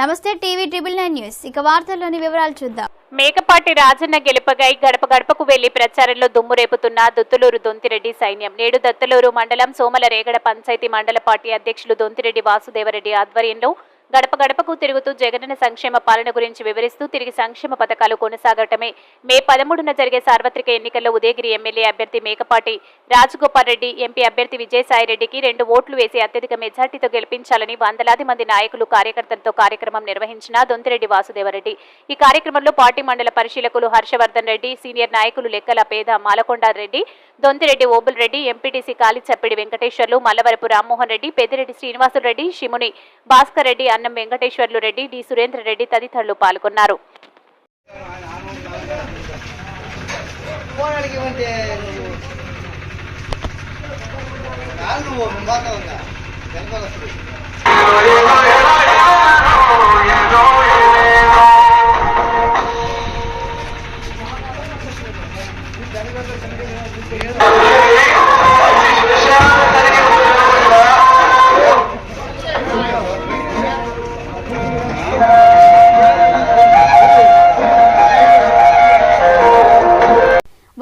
నమస్తే TV triple 9 news ఇక వార్తల్లోని వివరాలు చూద్దాం. మేకపాటి రాజన్న గెలుపగై గడప గడపకు వెళ్లి ప్రచారంలో దుమ్ము రేపుతున్న దుత్తులూరు దొంతిరెడ్డి సైన్యం. నేడు దత్తులూరు మండలం సోమలరేగడ పంచాయతీ మండల పార్టీ అధ్యక్షులు దొంతిరెడ్డి వాసుదేవరెడ్డి ఆధ్వర్యంలో గడప గడపకు తిరుగుతూ జగనన్న సంక్షేమ పాలన గురించి వివరిస్తూ తిరిగి సంక్షేమ పథకాలు కొనసాగటమే మే 13న జరిగే సార్వత్రిక ఎన్నికల్లో ఉదయగిరి ఎమ్మెల్యే అభ్యర్థి మేకపాటి రాజగోపాల్ రెడ్డి, ఎంపీ అభ్యర్థి విజయసాయిరెడ్డికి 2 ఓట్లు వేసి అత్యధిక మెజార్టీతో గెలిపించాలని వందలాది మంది నాయకులు కార్యకర్తలతో కార్యక్రమం నిర్వహించిన దొంతిరెడ్డి వాసుదేవరెడ్డి. ఈ కార్యక్రమంలో పార్టీ మండల పరిశీలకులు హర్షవర్ధన్ రెడ్డి, సీనియర్ నాయకులు లెక్కల పేద మాలకొండారెడ్డి, దొంతిరెడ్డి ఓబుల్ రెడ్డి, ఎంపీటీసీ కాళిచప్పిడి వెంకటేశ్వర్లు, మల్లవరపు రామ్మోహన్ రెడ్డి, పెద్దిరెడ్డి శ్రీనివాసులు రెడ్డి, షిముని భాస్కర్ రెడ్డి, అన్నం వెంకటేశ్వర్లు రెడ్డి, డి సురేంద్ర రెడ్డి తదితరులు పాల్గొన్నారు.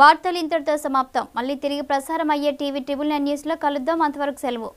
వార్తలు ఇంతటితో సమాప్తం. మళ్ళీ తిరిగి ప్రసారం అయ్యే టీవీ ట్రిబుల్ 9 న్యూస్ లో కలుద్దాం. అంతవరకు సెలవు.